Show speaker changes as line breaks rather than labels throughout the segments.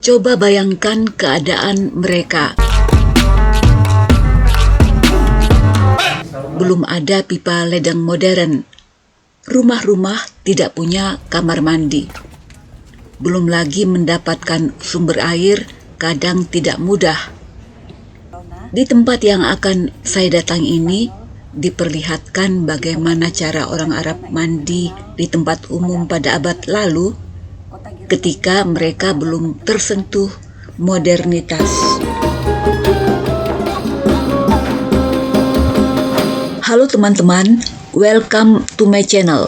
Coba bayangkan keadaan mereka. Belum ada pipa ledeng modern. Rumah-rumah tidak punya kamar mandi. Belum lagi mendapatkan sumber air kadang tidak mudah. Di tempat yang akan saya datang ini, diperlihatkan bagaimana cara orang Arab mandi di tempat umum pada abad lalu ketika mereka belum tersentuh modernitas. Halo teman-teman, welcome to my channel.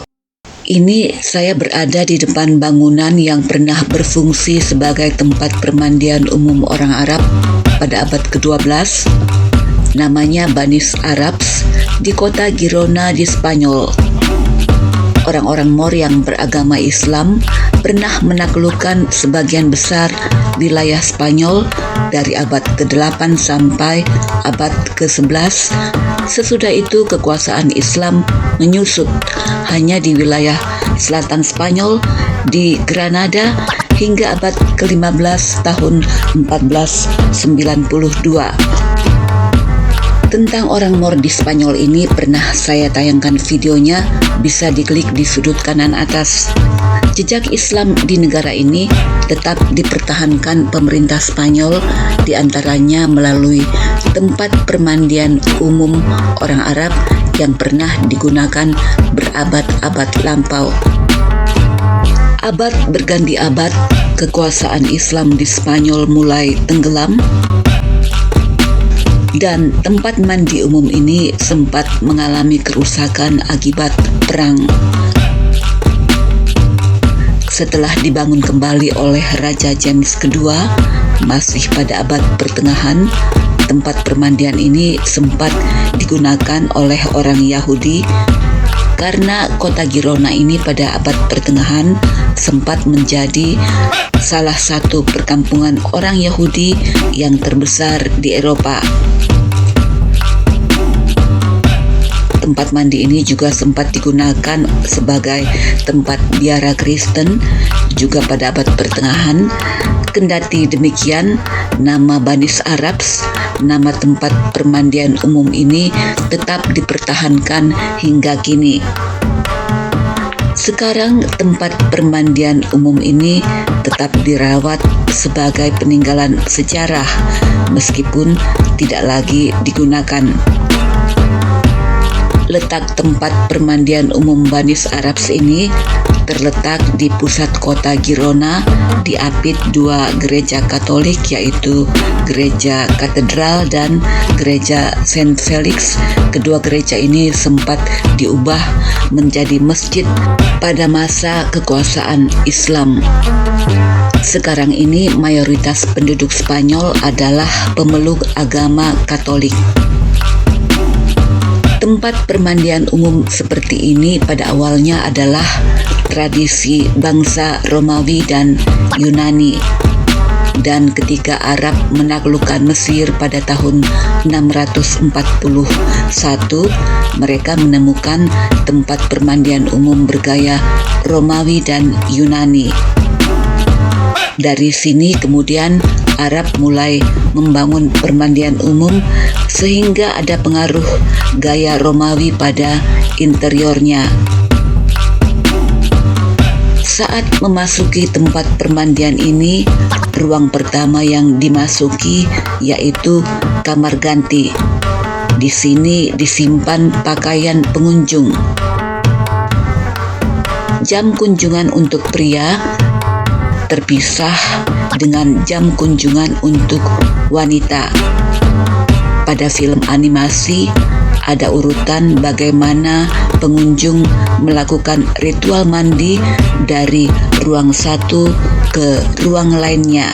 Ini saya berada di depan bangunan yang pernah berfungsi sebagai tempat permandian umum orang Arab pada abad ke-12. Namanya Banis Arabs di kota Girona di Spanyol. Orang-orang Moor yang beragama Islam pernah menaklukkan sebagian besar wilayah Spanyol dari abad ke-8 sampai abad ke-11. Sesudah itu kekuasaan Islam menyusut hanya di wilayah selatan Spanyol di Granada hingga abad ke-15 tahun 1492. Tentang orang Moor di Spanyol ini pernah saya tayangkan videonya, bisa diklik di sudut kanan atas. Jejak Islam di negara ini tetap dipertahankan pemerintah Spanyol, diantaranya melalui tempat permandian umum orang Arab yang pernah digunakan berabad-abad lampau. Abad berganti abad, kekuasaan Islam di Spanyol mulai tenggelam, dan tempat mandi umum ini sempat mengalami kerusakan akibat perang. Setelah dibangun kembali oleh Raja James II, masih pada abad pertengahan, tempat permandian ini sempat digunakan oleh orang Yahudi karena kota Girona ini pada abad pertengahan sempat menjadi salah satu perkampungan orang Yahudi yang terbesar di Eropa. Tempat mandi ini juga sempat digunakan sebagai tempat biara Kristen juga pada abad pertengahan. Kendati demikian, nama Banis Arabs, nama tempat permandian umum ini tetap dipertahankan hingga kini. Sekarang tempat permandian umum ini tetap dirawat sebagai peninggalan sejarah meskipun tidak lagi digunakan. Letak tempat permandian umum Banis Arabs ini terletak di pusat kota Girona, diapit dua gereja Katolik, yaitu gereja Katedral dan gereja Saint Felix. Kedua gereja ini sempat diubah menjadi masjid pada masa kekuasaan Islam. Sekarang ini mayoritas penduduk Spanyol adalah pemeluk agama Katolik. Tempat permandian umum seperti ini pada awalnya adalah tradisi bangsa Romawi dan Yunani. Dan ketika Arab menaklukkan Mesir pada tahun 641, mereka menemukan tempat permandian umum bergaya Romawi dan Yunani. Dari sini kemudian Arab mulai membangun permandian umum sehingga ada pengaruh gaya Romawi pada interiornya. Saat memasuki tempat permandian ini, ruang pertama yang dimasuki yaitu kamar ganti. Di sini disimpan pakaian pengunjung. Jam kunjungan untuk pria terpisah dengan jam kunjungan untuk wanita. Pada film animasi ada urutan bagaimana pengunjung melakukan ritual mandi dari ruang satu ke ruang lainnya.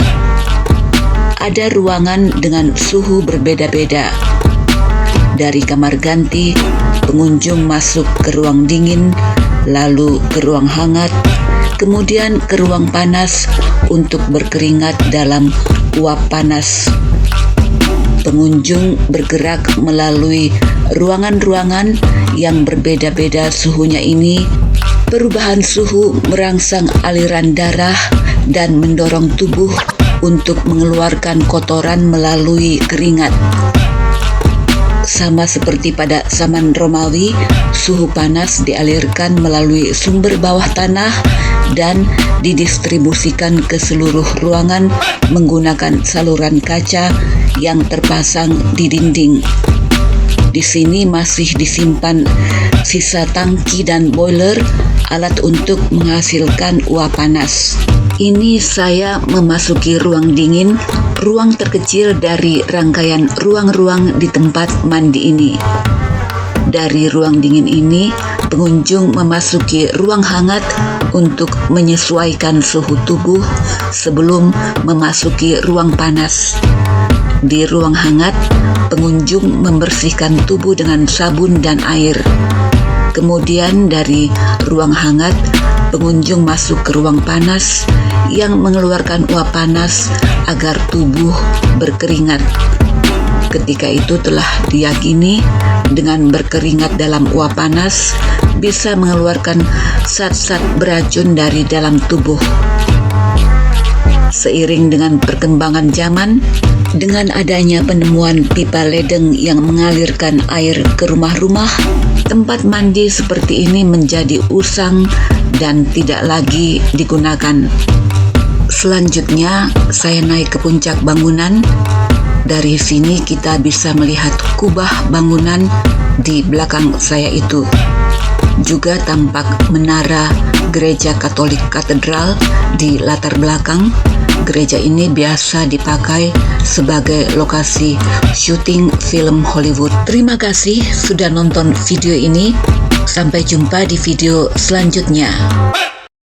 Ada ruangan dengan suhu berbeda-beda. Dari kamar ganti, pengunjung masuk ke ruang dingin, lalu ke ruang hangat, kemudian ke ruang panas untuk berkeringat dalam uap panas. Pengunjung bergerak melalui ruangan-ruangan yang berbeda-beda suhunya ini. Perubahan suhu merangsang aliran darah dan mendorong tubuh untuk mengeluarkan kotoran melalui keringat. Sama seperti pada zaman Romawi, suhu panas dialirkan melalui sumber bawah tanah dan didistribusikan ke seluruh ruangan menggunakan saluran kaca yang terpasang di dinding. Di sini masih disimpan sisa tangki dan boiler, alat untuk menghasilkan uap panas. Ini saya memasuki ruang dingin, ruang terkecil dari rangkaian ruang-ruang di tempat mandi ini. Dari ruang dingin ini, pengunjung memasuki ruang hangat untuk menyesuaikan suhu tubuh sebelum memasuki ruang panas. Di ruang hangat, pengunjung membersihkan tubuh dengan sabun dan air. Kemudian dari ruang hangat, pengunjung masuk ke ruang panas yang mengeluarkan uap panas agar tubuh berkeringat. Ketika itu telah diyakini dengan berkeringat dalam uap panas bisa mengeluarkan zat-zat beracun dari dalam tubuh. Seiring dengan perkembangan zaman, dengan adanya penemuan pipa ledeng yang mengalirkan air ke rumah-rumah, tempat mandi seperti ini menjadi usang dan tidak lagi digunakan. Selanjutnya, saya naik ke puncak bangunan. Dari sini kita bisa melihat kubah bangunan di belakang saya itu. Juga tampak menara gereja Katolik Katedral di latar belakang. Gereja ini biasa dipakai sebagai lokasi syuting film Hollywood. Terima kasih sudah nonton video ini. Sampai jumpa di video selanjutnya.